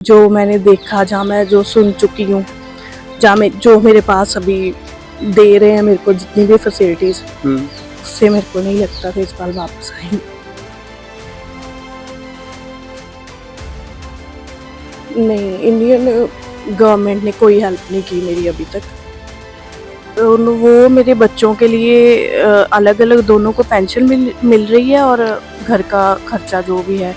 जो मैंने देखा, जहाँ मैं जो सुन चुकी हूँ, जो मेरे पास अभी दे रहे हैं मेरे को जितनी भी फैसिलिटीज, उससे मेरे को नहीं लगता तेजपाल वापस आएंगे। नहीं, इंडियन गवर्नमेंट ने कोई हेल्प नहीं की मेरी अभी तक। वो मेरे बच्चों के लिए अलग अलग दोनों को पेंशन मिल रही है और घर का खर्चा जो भी है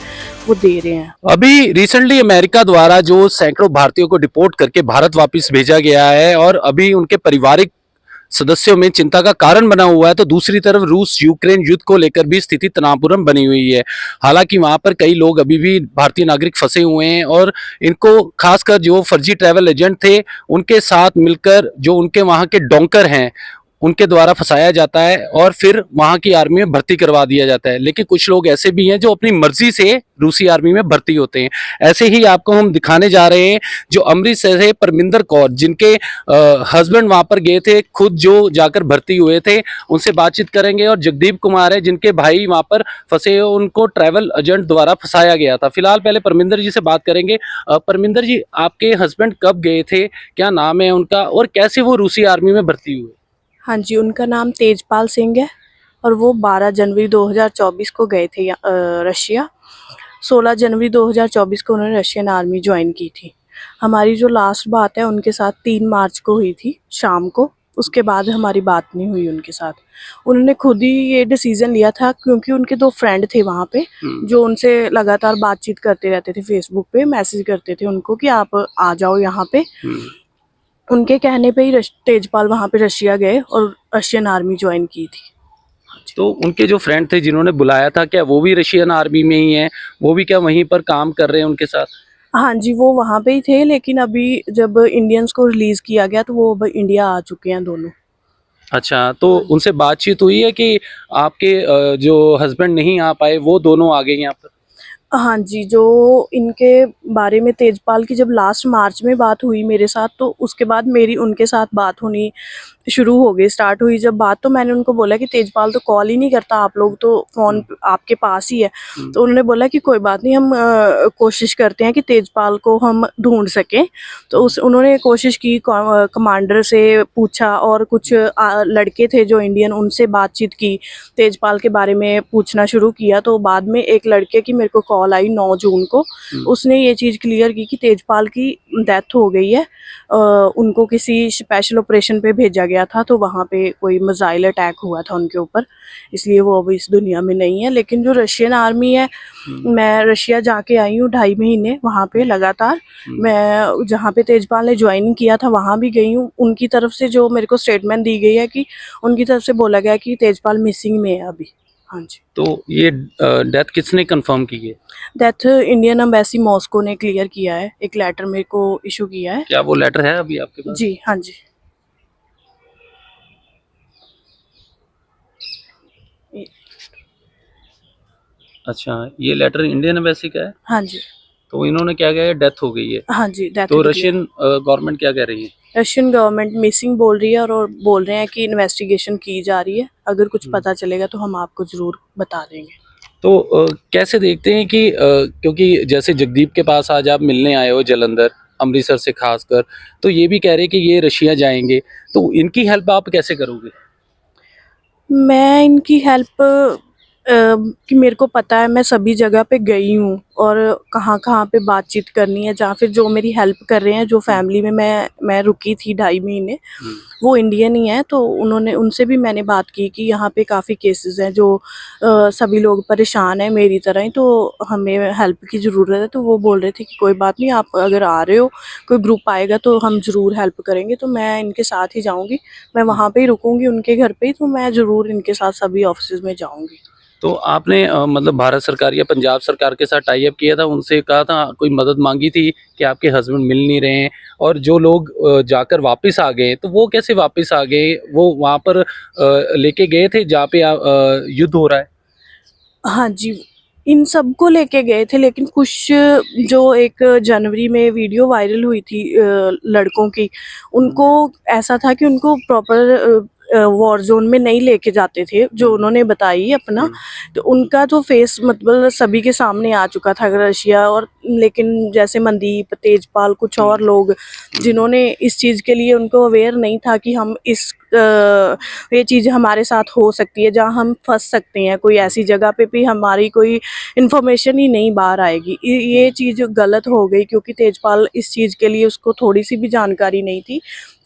वो दे रहे हैं। अभी रिसेंटली अमेरिका द्वारा जो सैकड़ों भारतीयों को डिपोर्ट करके भारत वापस भेजा गया है और अभी उनके पारिवारिक सदस्यों में चिंता का कारण बना हुआ है, तो दूसरी तरफ रूस यूक्रेन युद्ध को लेकर भी स्थिति तनावपूर्ण बनी हुई है। हालांकि वहां पर कई लोग अभी भी भारतीय नागरिक फंसे हुए हैं और इनको खासकर जो फर्जी ट्रैवल एजेंट थे उनके साथ मिलकर जो उनके वहां के डोंकर हैं उनके द्वारा फंसाया जाता है और फिर वहां की आर्मी में भर्ती करवा दिया जाता है। लेकिन कुछ लोग ऐसे भी हैं जो अपनी मर्जी से रूसी आर्मी में भर्ती होते हैं। ऐसे ही आपको हम दिखाने जा रहे हैं जो अमृतसर से परमिंदर कौर, जिनके हस्बैंड वहां पर गए थे, खुद जो जाकर भर्ती हुए थे, उनसे बातचीत करेंगे। और जगदीप कुमार है जिनके भाई वहां पर फंसे, उनको ट्रैवल एजेंट द्वारा फंसाया गया था। फिलहाल पहले परमिंदर जी से बात करेंगे। परमिंदर जी, आपके हस्बैंड कब गए थे, क्या नाम है उनका और कैसे वो रूसी आर्मी में भर्ती हुए? हाँ जी, उनका नाम तेजपाल सिंह है और वो 12 जनवरी 2024 को गए थे रशिया। 16 जनवरी 2024 को उन्होंने रशियन आर्मी ज्वाइन की थी। हमारी जो लास्ट बात है उनके साथ 3 मार्च को हुई थी शाम को। उसके बाद हमारी बात नहीं हुई उनके साथ। उन्होंने खुद ही ये डिसीजन लिया था क्योंकि उनके 2 फ्रेंड थे वहाँ पे जो उनसे लगातार बातचीत करते रहते थे, फेसबुक पे मैसेज करते थे उनको कि आप आ जाओ यहाँ पे। उनके कहने पे ही तेजपाल वहाँ पे रशिया गए और रशियन आर्मी ज्वाइन की थी। तो उनके जो फ्रेंड थे जिन्होंने बुलाया था, क्या वो भी रशियन आर्मी में ही हैं? वो भी क्या वहीं पर काम कर रहे हैं उनके साथ? हाँ जी, वो वहाँ पे ही थे, लेकिन अभी जब इंडियंस को रिलीज किया गया तो वो अब इंडिया आ चुके हैं दोनों। अच्छा, तो उनसे बातचीत हुई है कि आपके जो हस्बैंड नहीं आ पाए वो दोनों आ गए यहाँ पर? हाँ जी, जो इनके बारे में तेजपाल की जब लास्ट मार्च में बात हुई मेरे साथ, तो उसके बाद मेरी उनके साथ बात होनी शुरू हो गई, स्टार्ट हुई जब बात। तो मैंने उनको बोला कि तेजपाल तो कॉल ही नहीं करता, आप लोग तो फ़ोन आपके पास ही है। तो उन्होंने बोला कि कोई बात नहीं, हम कोशिश करते हैं कि तेजपाल को हम ढूंढ सकें। तो उन्होंने कोशिश की, कमांडर से पूछा और कुछ लड़के थे जो इंडियन, उनसे बातचीत की, तेजपाल के बारे में पूछना शुरू किया। तो बाद में एक लड़के की मेरे को कॉल आई 9 जून को। उसने ये चीज़ क्लियर की कि तेजपाल की डेथ हो गई है, उनको किसी स्पेशल ऑपरेशन पे भेजा गया था, तो वहाँ पे कोई मिसाइल अटैक हुआ था उनके ऊपर, इसलिए वो अभी इस दुनिया में नहीं है। लेकिन जो रशियन आर्मी है, मैं रशिया जाके आई हूँ 2.5 महीने वहाँ पे लगातार। मैं जहाँ पे तेजपाल ने ज्वाइन किया था वहाँ भी गई हूँ। उनकी तरफ से जो मेरे को स्टेटमेंट दी गई है कि उनकी तरफ से बोला गया कि तेजपाल मिसिंग में है अभी। हाँ जी। तो ये डेथ किसने कंफर्म की है? डेथ इंडियन एम्बेसी मॉस्को ने क्लियर किया है, एक लेटर मेरे को इशू किया है। क्या वो लेटर है अभी आपके पास? जी हाँ जी। अच्छा, ये लेटर इंडियन एम्बेसी का है? हाँ जी। तो इन्होंने क्या कहा है, डेथ हो गई है? हाँ जी, डेथ तो हो गई है। रशियन गवर्नमेंट क्या कह रही है? रशियन गवर्नमेंट मिसिंग बोल रही है और बोल रहे हैं कि इन्वेस्टिगेशन की जा रही है, अगर कुछ पता चलेगा तो हम आपको ज़रूर बता देंगे। तो कैसे देखते हैं कि क्योंकि जैसे जगदीप के पास आज आप मिलने आए हो जलंधर, अमृतसर से खासकर, तो ये भी कह रहे हैं कि ये रशिया जाएंगे, तो इनकी हेल्प आप कैसे करोगे? मैं इनकी हेल्प कि मेरे को पता है, मैं सभी जगह पे गई हूँ और कहाँ-कहाँ पे बातचीत करनी है, जहाँ फिर जो मेरी हेल्प कर रहे हैं, जो फैमिली में मैं रुकी थी 2.5 महीने, वो इंडियन ही हैं। तो उन्होंने, उनसे भी मैंने बात की कि यहाँ पे काफ़ी केसेस हैं जो सभी लोग परेशान हैं मेरी तरह ही, तो हमें हेल्प की ज़रूरत है। तो वो बोल रहे थे कि कोई बात नहीं, आप अगर आ रहे हो, कोई ग्रुप आएगा तो हम ज़रूर हेल्प करेंगे। तो मैं इनके साथ ही जाऊँगी, मैं वहाँ पे ही रुकूँगी उनके घर पे ही, तो मैं ज़रूर इनके साथ सभी ऑफिसेज़ में जाऊँगी। तो आपने मतलब भारत सरकार या पंजाब सरकार के साथ टाई अप किया था, उनसे कहा था, कोई मदद मांगी थी कि आपके हस्बैंड मिल नहीं रहे हैं? और जो लोग जाकर वापस आ गए, तो वो कैसे वापस आ गए? वो वहाँ पर लेके गए थे जहाँ पे युद्ध हो रहा है? हाँ जी, इन सबको लेके गए थे, लेकिन कुछ जो 1 जनवरी में वीडियो वायरल हुई थी लड़कों की, उनको ऐसा था कि उनको प्रॉपर वॉर ज़ोन में नहीं लेके जाते थे, जो उन्होंने बताई अपना। तो उनका तो फेस मतलब सभी के सामने आ चुका था रशिया, और लेकिन जैसे मनदीप, तेजपाल, कुछ और लोग जिन्होंने इस चीज़ के लिए, उनको अवेयर नहीं था कि हम ये चीज़ हमारे साथ हो सकती है, जहाँ हम फंस सकते हैं, कोई ऐसी जगह पे भी हमारी कोई इन्फॉर्मेशन ही नहीं बाहर आएगी। ये चीज़ गलत हो गई, क्योंकि तेजपाल इस चीज़ के लिए उसको थोड़ी सी भी जानकारी नहीं थी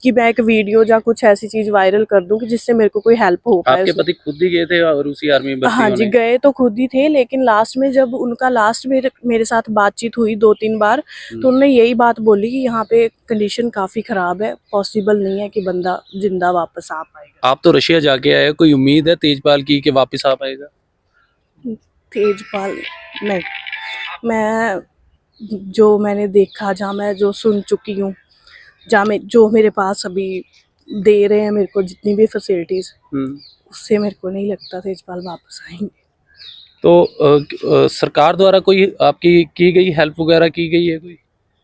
कि मैं एक वीडियो या कुछ ऐसी चीज़ वायरल कर दूं कि जिससे मेरे को कोई हेल्प हो पाए। आपके पति खुद ही गए थे रूसी आर्मी में भर्ती हाँ जी, होने? गए तो खुद ही थे, लेकिन लास्ट में जब उनका लास्ट मेरे साथ बातचीत हुई 2-3 बार, तो उन्होंने यही बात बोली कि यहाँ पे कंडीशन काफ़ी ख़राब है, पॉसिबल नहीं है कि बंदा जिंदा वापस आ पाएगा। आप तो रशिया जाके आए, कोई उम्मीद है तेजपाल की कि वापस आ पाएगा? तेजपाल नहीं, मैं जो मैंने देखा, जहाँ मैं जो सुन चुकी हूँ, जो मेरे पास अभी दे रहे हैं मेरे को जितनी भी फैसिलिटीज़, उससे मेरे को नहीं लगता तेजपाल वापस आएंगे। तो सरकार द्वारा कोई आपकी की गई हेल्प वगैरह की गई है कोई?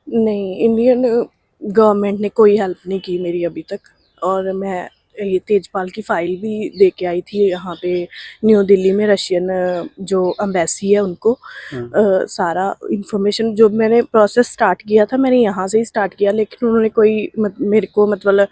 नहीं, इंडियन गवर्नमेंट ने कोई हेल्प नहीं की मेरी अभी तक। और मैं ये तेजपाल की फ़ाइल भी दे के आई थी यहाँ पे न्यू दिल्ली में, रशियन जो एम्बेसी है उनको सारा इन्फॉर्मेशन, जो मैंने प्रोसेस स्टार्ट किया था मैंने यहाँ से ही स्टार्ट किया, लेकिन उन्होंने कोई मेरे को मतलब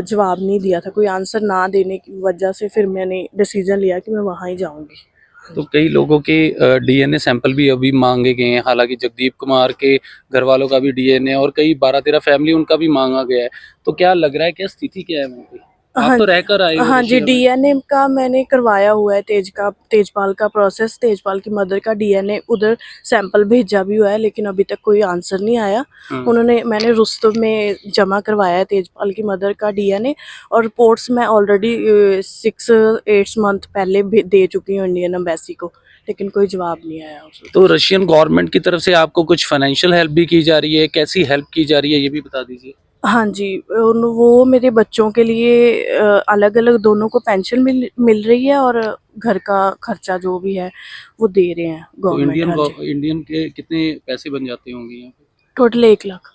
जवाब नहीं दिया था, कोई आंसर ना देने की वजह से फिर मैंने डिसीज़न लिया कि मैं वहाँ ही जाऊँगी। तो कई लोगों के डीएनए सैंपल भी अभी मांगे गए हैं, हालांकि जगदीप कुमार के घर वालों का भी डीएनए और कई 12-13 फैमिली उनका भी मांगा गया है। तो क्या लग रहा है, क्या स्थिति क्या है वहाँ पे? आप हाँ तो रहकर आए हो हाँ जी, रशिया में। डीएनए का मैंने करवाया हुआ है, तेजपाल का प्रोसेस, तेजपाल की मदर का डीएनए उधर सैंपल भेजा भी हुआ है, लेकिन अभी तक कोई आंसर नहीं आया। मैंने रुस्तम में जमा करवाया है तेजपाल की मदर का डीएनए, और रिपोर्ट्स मैं ऑलरेडी 6-8 मंथ पहले दे चुकी हूँ इंडियन एम्बेसी को, लेकिन कोई जवाब नहीं आया उसमें। तो रशियन गवर्नमेंट की तरफ से आपको कुछ फाइनेंशियल हेल्प भी की जा रही है, कैसी हेल्प की जा रही है ये भी बता दीजिए। हाँ जी, वो मेरे बच्चों के लिए अलग-अलग दोनों को पेंशन मिल रही है, और घर का खर्चा जो भी है वो दे रहे हैं तो गवर्नमेंट। हाँ जी, इंडियन के कितने पैसे बन जाते होंगे यहाँ पे? टोटल 1 लाख।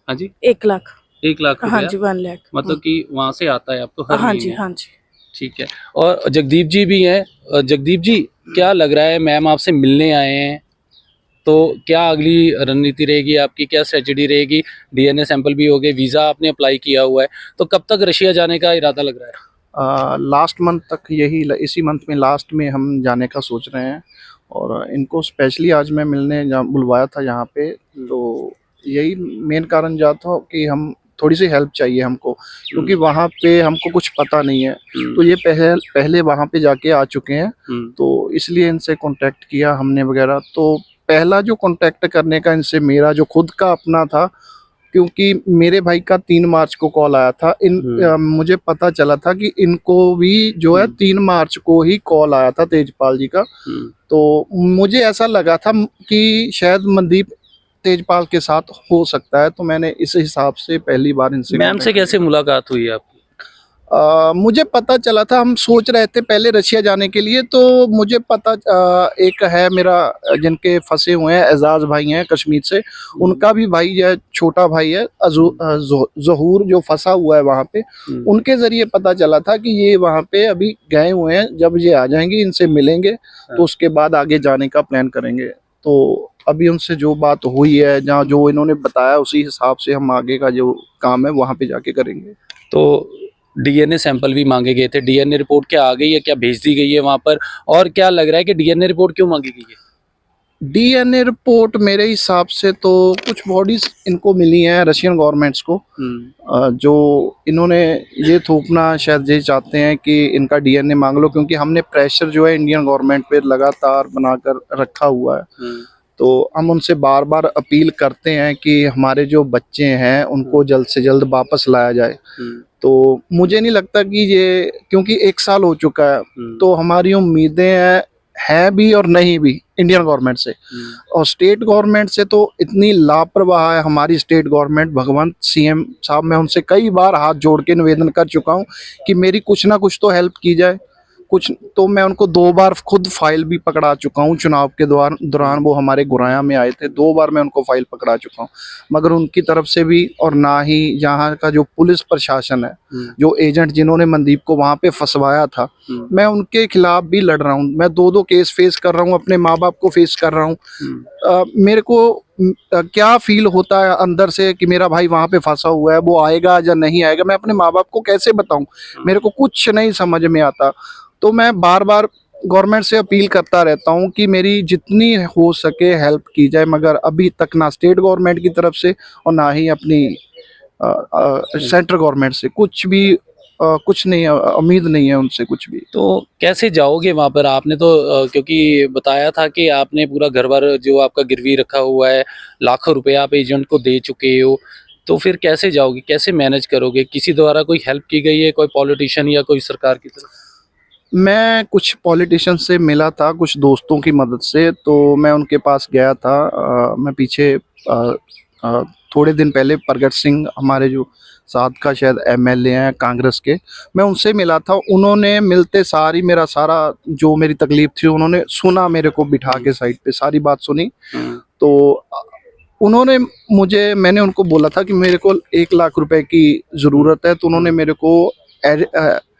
हाँ जी, 1 लाख। 1 लाख हाँ रुपया, जी, 1 लाख। मतलब कि वहाँ से आता है आपको हर हाँ जी, महीने? हाँ जी। ठीक है। और जगदीप जी भी हैं। जगदीप जी, क्या लग रहा है, मैम आपसे मिलने आए हैं, तो क्या अगली रणनीति रहेगी आपकी, क्या स्ट्रेटजी रहेगी? डीएनए सैंपल भी हो गए, वीज़ा आपने अप्लाई किया हुआ है, तो कब तक रशिया जाने का इरादा लग रहा है? लास्ट मंथ तक, इसी मंथ में लास्ट में हम जाने का सोच रहे हैं। और इनको स्पेशली आज मैं मिलने बुलवाया था यहाँ पे, तो यही मेन कारण जा था कि हम थोड़ी सी हेल्प चाहिए हमको, क्योंकि वहाँ पे हमको कुछ पता नहीं है। तो ये पहले वहाँ पे जाके आ चुके हैं, तो इसलिए इनसे कांटेक्ट किया हमने वगैरह। तो पहला जो कांटेक्ट करने का इनसे मेरा जो खुद का अपना था, क्योंकि मेरे भाई का 3 मार्च को कॉल आया था। मुझे पता चला था कि इनको भी जो है 3 मार्च को ही कॉल आया था तेजपाल जी का। तो मुझे ऐसा लगा था कि शायद मनदीप तेजपाल के साथ हो सकता है, तो मैंने इस हिसाब से पहली बार इनसे मैम से कैसे मुलाकात हुई आपकी? मुझे पता चला था, हम सोच रहे थे पहले रशिया जाने के लिए, तो मुझे पता एक है मेरा जिनके फंसे हुए हैं, एजाज भाई हैं कश्मीर से, उनका भी भाई है, छोटा भाई है ज़हूर, जो फंसा हुआ है वहाँ पे। उनके ज़रिए पता चला था कि ये वहाँ पे अभी गए हुए हैं, जब ये आ जाएंगे इनसे मिलेंगे तो उसके बाद आगे जाने का प्लान करेंगे। तो अभी उनसे जो बात हुई है, जहाँ जो इन्होंने बताया, उसी हिसाब से हम आगे का जो काम है वहाँ पे जाके करेंगे। तो डीएनए सैंपल भी मांगे गए थे, डीएनए रिपोर्ट क्या आ गई है, क्या भेज दी गई है वहाँ पर? और क्या लग रहा है कि डीएनए रिपोर्ट क्यों मांगी गई है? डीएनए रिपोर्ट मेरे हिसाब से तो कुछ बॉडीज इनको मिली हैं रशियन गवर्नमेंट्स को, जो इन्होंने ये थोपना शायद ये चाहते हैं कि इनका डीएनए मांग लो, क्योंकि हमने प्रेशर जो है इंडियन गवर्नमेंट पे लगातार बनाकर रखा हुआ है। तो हम उनसे बार बार अपील करते हैं कि हमारे जो बच्चे हैं उनको जल्द से जल्द वापस लाया जाए। तो मुझे नहीं लगता कि ये, क्योंकि 1 साल हो चुका है, तो हमारी उम्मीदें हैं भी और नहीं भी इंडियन गवर्नमेंट से। और स्टेट गवर्नमेंट से तो इतनी लापरवाह है हमारी स्टेट गवर्नमेंट। भगवंत सीएम साहब, मैं उनसे कई बार हाथ जोड़ के निवेदन कर चुका हूँ कि मेरी कुछ ना कुछ तो हेल्प की जाए, कुछ तो मैं उनको 2 बार खुद फाइल भी पकड़ा चुका हूँ। चुनाव के दौरान वो हमारे गुराया में आए थे, 2 बार मैं उनको फाइल पकड़ा चुका हूँ, मगर उनकी तरफ से भी, और ना ही यहाँ का जो पुलिस प्रशासन है, जो एजेंट जिन्होंने मनदीप को वहाँ पे फंसवाया था, मैं उनके खिलाफ भी लड़ रहा हूँ। मैं 2-2 केस फेस कर रहा हूँ, अपने माँ बाप को फेस कर रहा हूँ। मेरे को क्या फील होता है अंदर से कि मेरा भाई वहाँ पे फंसा हुआ है, वो आएगा या नहीं आएगा, मैं अपने माँ बाप को कैसे बताऊँ? मेरे को कुछ नहीं समझ में आता। तो मैं बार बार गवर्नमेंट से अपील करता रहता हूँ कि मेरी जितनी हो सके हेल्प की जाए, मगर अभी तक ना स्टेट गवर्नमेंट की तरफ से और ना ही अपनी सेंट्रल गवर्नमेंट से कुछ नहीं है, उम्मीद नहीं है उनसे कुछ भी। तो कैसे जाओगे वहां पर? आपने तो क्योंकि बताया था कि आपने पूरा घर बार जो आपका गिरवी रखा हुआ है, लाखों रुपए आप एजेंट को दे चुके हो, तो फिर कैसे जाओगे, कैसे मैनेज करोगे? किसी द्वारा कोई हेल्प की गई है, कोई पॉलिटिशियन या कोई सरकार की तरफ? मैं कुछ पॉलिटिशियन से मिला था, कुछ दोस्तों की मदद से, तो मैं उनके पास गया था। मैं पीछे थोड़े दिन पहले प्रगट सिंह, हमारे जो साथ का शायद एमएलए हैं कांग्रेस के, मैं उनसे मिला था। उन्होंने मिलते सारी मेरा सारा जो मेरी तकलीफ थी उन्होंने सुना, मेरे को बिठा के साइड पे सारी बात सुनी। तो उन्होंने मैंने उनको बोला था कि मेरे को 1 लाख रुपए की ज़रूरत है, तो उन्होंने मेरे को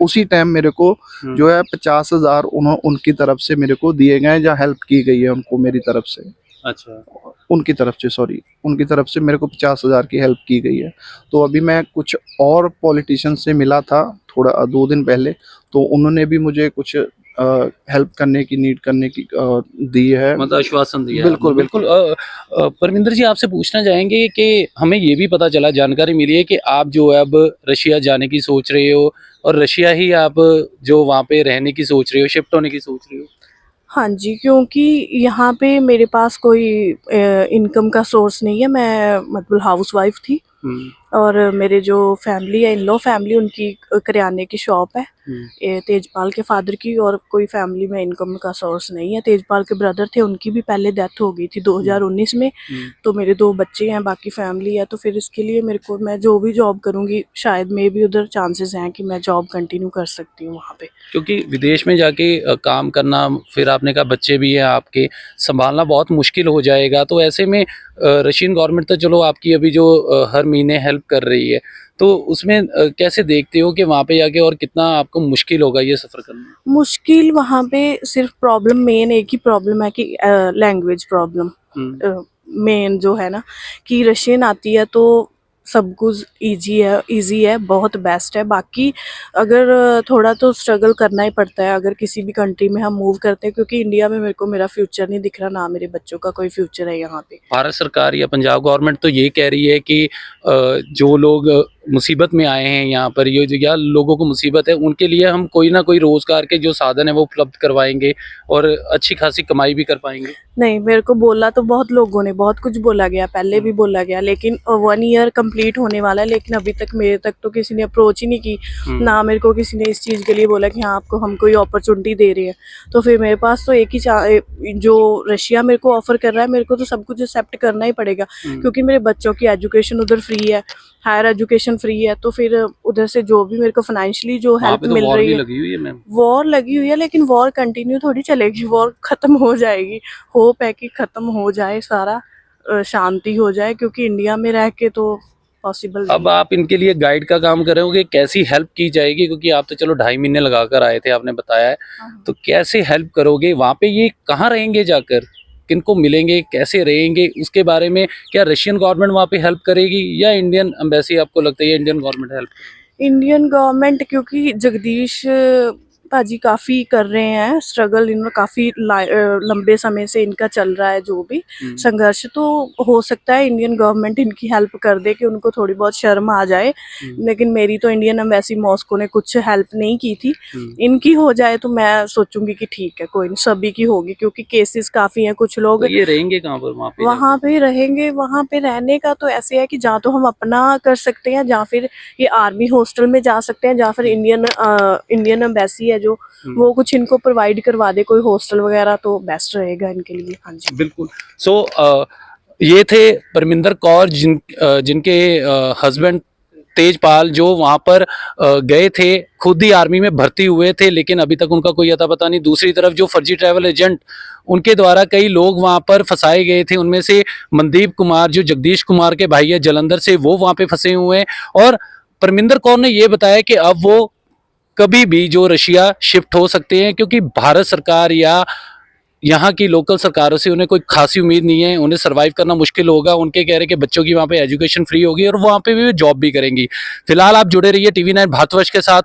उसी टाइम मेरे को जो है 50,000 उनकी तरफ से मेरे को दिए गए, या हेल्प की गई है उनको मेरी तरफ से। अच्छा। उनकी तरफ से मेरे को 50,000 की हेल्प की गई है। तो अभी मैं कुछ और पॉलिटिशियन से मिला था थोड़ा 2 दिन पहले, तो उन्होंने भी मुझे कुछ हेल्प नीड करने की दी है, मतलब आश्वासन दिया है बिल्कुल आपने। बिल्कुल। परमिंदर जी, आपसे पूछना चाहेंगे कि हमें ये भी पता चला, जानकारी मिली है कि आप जो है अब रशिया जाने की सोच रहे हो, और रशिया ही आप जो वहाँ पे रहने की सोच रहे हो, शिफ्ट होने की सोच रहे हो। हाँ जी, क्योंकि यहाँ पे मेरे पास कोई इनकम का सोर्स नहीं है। मैं मतलब हाउसवाइफ थी, और मेरे जो फैमिली है, इन लॉ फैमिली, उनकी करियाने की शॉप है, ये तेजपाल के फादर की, और कोई फैमिली में इनकम का सोर्स नहीं है। तेजपाल के ब्रदर थे, उनकी भी पहले डेथ हो गई थी 2019 में। तो मेरे 2 बच्चे हैं, बाकी फैमिली है। तो फिर इसके लिए मेरे को, मैं जो भी जॉब करूँगी, शायद मे भी उधर चांसेस हैं कि मैं जॉब कंटिन्यू कर सकती हूँ वहाँ पे। क्योंकि विदेश में जाके काम करना, फिर आपने कहा बच्चे भी हैं आपके, संभालना बहुत मुश्किल हो जाएगा। तो ऐसे में रशियन गवर्नमेंट तो चलो आपकी अभी जो हर महीने हेल्प कर रही है, तो उसमें कैसे देखते हो कि वहाँ पे जाके और कितना आपको मुश्किल होगा ये सफ़र करना? मुश्किल वहाँ पे सिर्फ प्रॉब्लम, मेन एक ही प्रॉब्लम है कि लैंग्वेज प्रॉब्लम मेन जो है ना, कि रशियन आती है तो सब कुछ इजी है, बहुत बेस्ट है। बाकी अगर थोड़ा तो स्ट्रगल करना ही पड़ता है अगर किसी भी कंट्री में हम मूव करते हैं, क्योंकि इंडिया में मेरे को मेरा फ्यूचर नहीं दिख रहा, ना मेरे बच्चों का कोई फ्यूचर है यहाँ पे। भारत सरकार या पंजाब गवर्नमेंट तो ये कह रही है कि जो लोग मुसीबत में आए हैं यहाँ पर, ये जो या लोगों को मुसीबत है, उनके लिए हम कोई ना कोई रोजगार के जो साधन है वो उपलब्ध करवाएंगे और अच्छी खासी कमाई भी कर पाएंगे। नहीं, मेरे को बोला तो बहुत लोगों ने, बहुत कुछ बोला गया, पहले भी बोला गया, लेकिन 1 ईयर कंप्लीट होने वाला है, लेकिन अभी तक मेरे तक तो किसी ने अप्रोच ही नहीं की, ना मेरे को किसी ने इस चीज़ के लिए बोला कि हाँ आपको हम कोई अपॉर्चुनिटी दे रहे हैं। तो फिर मेरे पास तो एक ही जो रशिया मेरे को ऑफर कर रहा है, मेरे को तो सब कुछ एक्सेप्ट करना ही पड़ेगा, क्योंकि मेरे बच्चों की एजुकेशन उधर फ्री है, हायर एजुकेशन फ्री है। तो फिर उधर से जो भी मेरे को फाइनेंशियली जो हेल्प मिल रही है, लगी हुई है मैम। वॉर लगी हुई है, लेकिन वॉर कंटिन्यू थोड़ी चलेगी, वॉर खत्म हो जाएगी। होप है कि खत्म हो जाए सारा, शांति हो जाए, क्योंकि इंडिया में रह के तो पॉसिबल अब आप इनके लिए गाइड का काम कर रहे हो कि कैसी हेल्प की जाएगी, क्योंकि आप तो चलो 2.5 महीने लगा कर आए थे, आपने बताया है, तो कैसे हेल्प करोगे वहाँ पे? ये कहाँ रहेंगे जाकर, किनको मिलेंगे, कैसे रहेंगे, उसके बारे में क्या रशियन गवर्नमेंट वहाँ पे हेल्प करेगी या इंडियन एम्बेसी? आपको लगता है Indian government help? Indian government, क्योंकि जगदीश भाजी काफ़ी कर रहे हैं स्ट्रगल, इन्होंने काफ़ी लंबे समय से इनका चल रहा है जो भी संघर्ष, तो हो सकता है इंडियन गवर्नमेंट इनकी हेल्प कर दे कि उनको थोड़ी बहुत शर्म आ जाए। लेकिन मेरी तो इंडियन एम्बेसी मॉस्को ने कुछ हेल्प नहीं की थी, इनकी हो जाए तो मैं सोचूंगी कि ठीक है, कोई नहीं, सभी की होगी, क्योंकि केसेस काफ़ी हैं। कुछ लोग तो ये रहेंगे कहाँ पर वहाँ पे रहेंगे, वहाँ पे रहने का तो ऐसे है कि जहाँ तो हम अपना कर सकते हैं, जहाँ फिर ये आर्मी हॉस्टल में जा सकते हैं, जहाँ फिर इंडियन एम्बेसी है जो वो कुछ इनको प्रोवाइड करवा दे कोई हॉस्टल वगैरह, तो बेस्ट रहेगा इनके लिए। हाँ जी, बिल्कुल। सो ये थे परमिंदर कौर, जिनके हस्बैंड तेजपाल जो वहां पर गए थे, खुद ही आर्मी में भर्ती हुए थे, लेकिन अभी तक उनका कोई अता पता नहीं। दूसरी तरफ जो फर्जी ट्रैवल एजेंट, उनके द्वारा कई लोग वहां पर फंसाए गए थे, उनमें से मनदीप कुमार जो जगदीश कुमार के भाई है जलंधर से, वो वहां पे फंसे हुए हैं। और परमिंदर कौर ने ये बताया कि अब वो कभी भी जो रशिया शिफ्ट हो सकते हैं, क्योंकि भारत सरकार या यहाँ की लोकल सरकारों से उन्हें कोई खासी उम्मीद नहीं है, उन्हें सर्वाइव करना मुश्किल होगा। उनके कह रहे कि बच्चों की वहाँ पे एजुकेशन फ्री होगी और वहाँ पे भी जॉब भी करेंगी। फिलहाल आप जुड़े रहिए TV9 भारतवर्ष के साथ।